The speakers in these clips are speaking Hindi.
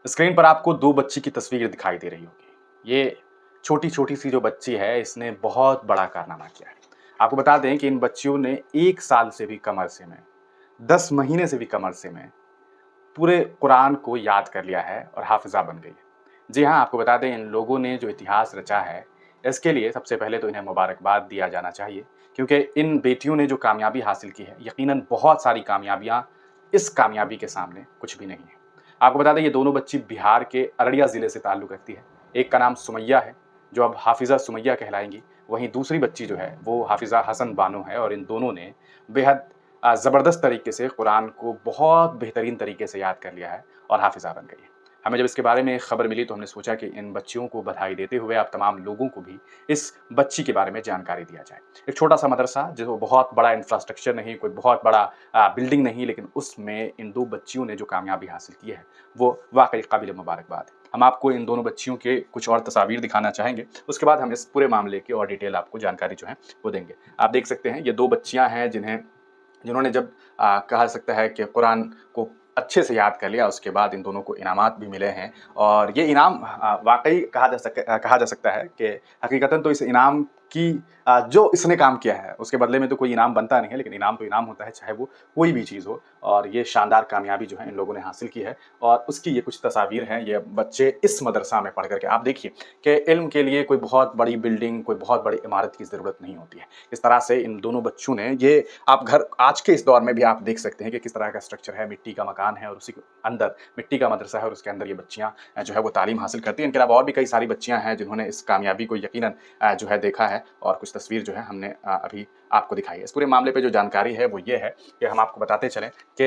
स्क्रीन पर आपको 2 बच्ची की तस्वीर दिखाई दे रही होगी। ये छोटी-छोटी सी जो बच्ची है, इसने बहुत बड़ा कारनामा किया है। आपको बता दें कि इन बच्चियों ने 1 साल से भी कम अरसे में, 10 महीने से भी कम अरसे में पूरे कुरान को याद कर लिया है और हाफ़िज़ा बन गई है। जी हाँ, आपको बता दें इन लोगों ने जो इतिहास रचा है, इसके लिए सबसे पहले तो इन्हें मुबारकबाद दिया जाना चाहिए क्योंकि इन बेटियों ने जो कामयाबी हासिल की है, यकीनन बहुत सारी कामयाबियाँ इस कामयाबी के सामने कुछ भी नहीं है। आपको बता दें ये दोनों बच्ची बिहार के अररिया ज़िले से ताल्लुक़ रखती है। एक का नाम सुमैया है, जो अब हाफ़िज़ा सुमैया कहलाएँगी। वहीं दूसरी बच्ची जो है, वो हाफ़िज़ा हसन बानो है और इन दोनों ने बेहद ज़बरदस्त तरीके से कुरान को बहुत बेहतरीन तरीके से याद कर लिया है और हाफ़िज़ा बन गई है। हमें जब इसके बारे में खबर मिली तो हमने सोचा कि इन बच्चियों को बधाई देते हुए आप तमाम लोगों को भी इस बच्ची के बारे में जानकारी दिया जाए। एक छोटा-सा मदरसा जो बहुत बड़ा इंफ्रास्ट्रक्चर नहीं, कोई बहुत बड़ा बिल्डिंग नहीं, लेकिन उसमें इन 2 बच्चियों ने जो कामयाबी हासिल की है, वो वाक़ई काबिल मुबारकबाद है। हम आपको इन दोनों बच्चियों के कुछ और तस्वीर दिखाना चाहेंगे, उसके बाद हम इस पूरे मामले की और डिटेल आपको जानकारी जो है, वो देंगे। आप देख सकते हैं ये 2 बच्चियाँ हैं जिन्होंने जब कहा सकता है कि कुरान को अच्छे से याद कर लिया, उसके बाद इन दोनों को इनामात भी मिले हैं और ये इनाम वाक़ई कहा जा सकता है कि हकीकतन तो इस इनाम की जो इसने काम किया है, उसके बदले में तो कोई इनाम बनता नहीं है, लेकिन इनाम तो इनाम होता है, चाहे वो कोई भी चीज़ हो और ये शानदार कामयाबी जो है इन लोगों ने हासिल की है और उसकी ये कुछ तस्वीर हैं, ये बच्चे इस मदरसा में पढ़ कर के आप देखिए कि इल्म के लिए कोई बहुत बड़ी बिल्डिंग, कोई बहुत बड़ी इमारत की ज़रूरत नहीं होती है। इस तरह से इन दोनों बच्चों ने ये आप घर आज के इस दौर में भी आप देख सकते हैं कि किस तरह का स्ट्रक्चर है, मिट्टी का मकान है और उसी के अंदर मिट्टी का मदरसा है और उसके अंदर ये बच्चियाँ जो है वो तालीम हासिल करती हैं। इनके अलावा और भी कई सारी बच्चियाँ हैं जिन्होंने इस कामयाबी को यकीनन जो है देखा है और कुछ तस्वीर जो है हमने अभी आपको दिखाई है। इस पूरे मामले पे जो जानकारी है वो ये है कि हम आपको बताते चलें कि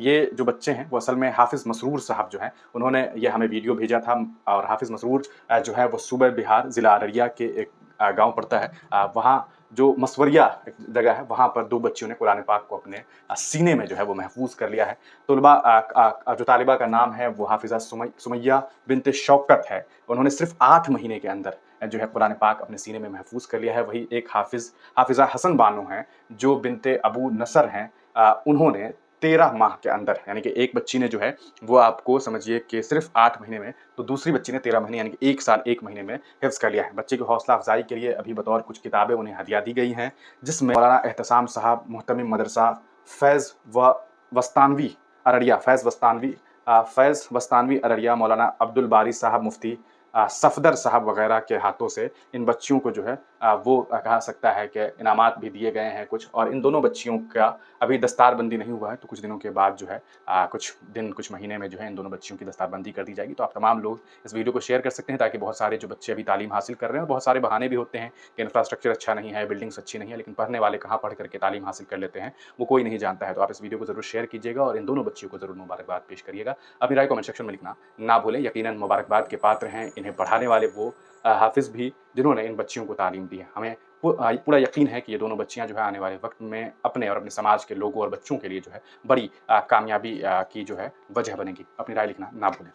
ये जो बच्चे हैं वो असल में हाफ़िज़ मसरूर साहब जो हैं, उन्होंने ये हमें वीडियो भेजा था और हाफ़िज़ मसरूर जो है वो सूबे बिहार, ज़िला अररिया के एक गाँव पड़ता है। वहाँ जो मसवरिया एक जगह है, वहाँ पर 2 बच्चियों ने कुरान पाक को अपने सीने में जो है वो महफ़ूज़ कर लिया है। जो तालिबा का नाम है वो हाफ़िज़ा सुमैया बिन्त शौकत है। उन्होंने सिर्फ़ 8 महीने के अंदर जो है कुरान पाक अपने सीने में महफ़ूज़ कर लिया है। वहीं एक हाफ़िज़ा हसन बानो हैं, जो बिन्ते अबू नसर हैं, उन्होंने 13 माह के अंदर यानी कि एक बच्ची ने जो है वो आपको समझिए कि सिर्फ़ 8 महीने में, तो दूसरी बच्ची ने 13 महीने यानी कि 1 साल 1 महीने में हिफ़्ज़ कर लिया है। बच्चे की हौसला अफ़ज़ाई के लिए अभी बतौर कुछ किताबें उन्हें हदिया दी गई हैं, जिसमें मौलाना एहतसाम साहब मुहतमिम मदरसा फ़ैज़ व वस्तानवी अररिया फ़ैज़ वस्तानवी अररिया, मौलाना अब्दुल बारी साहब मुफ्ती सफ़दर साहब वग़ैरह के हाथों से इन बच्चियों को जो है वो कहा सकता है कि इनामात भी दिए गए हैं कुछ और इन दोनों बच्चियों का अभी दस्तारबंदी नहीं हुआ है, तो कुछ दिनों के बाद जो है कुछ महीने में जो है इन दोनों बच्चियों की दस्तारबंदी कर दी जाएगी। तो आप तमाम लोग इस वीडियो को शेयर कर सकते हैं ताकि बहुत सारे जो बच्चे अभी तालीम हासिल कर रहे हैं और बहुत सारे बहाने भी होते हैं कि इंफ्रास्ट्रक्चर अच्छा नहीं है, बिल्डिंग्स अच्छी नहीं है, लेकिन पढ़ने वाले कहाँ पढ़ कर के तालीम हासिल कर लेते हैं, वो कोई नहीं जानता है। तो आप इस वीडियो को ज़रूर शेयर कीजिएगा और इन दोनों बच्चियों को ज़रूर मुबारकबाद पेश करिएगा। अपनी राय कमेंट सेक्शन में लिखना ना भूलें। यकीनन मुबारकबाद के पात्र हैं इन्हें पढ़ाने वाले वो हाफ़िज़ भी जिन्होंने इन बच्चियों को तालीम दी है। हमें पूरा यकीन है कि ये दोनों बच्चियाँ जो है आने वाले वक़्त में अपने और अपने समाज के लोगों और बच्चों के लिए जो है बड़ी कामयाबी की जो है वजह बनेंगी। अपनी राय लिखना ना भूलें।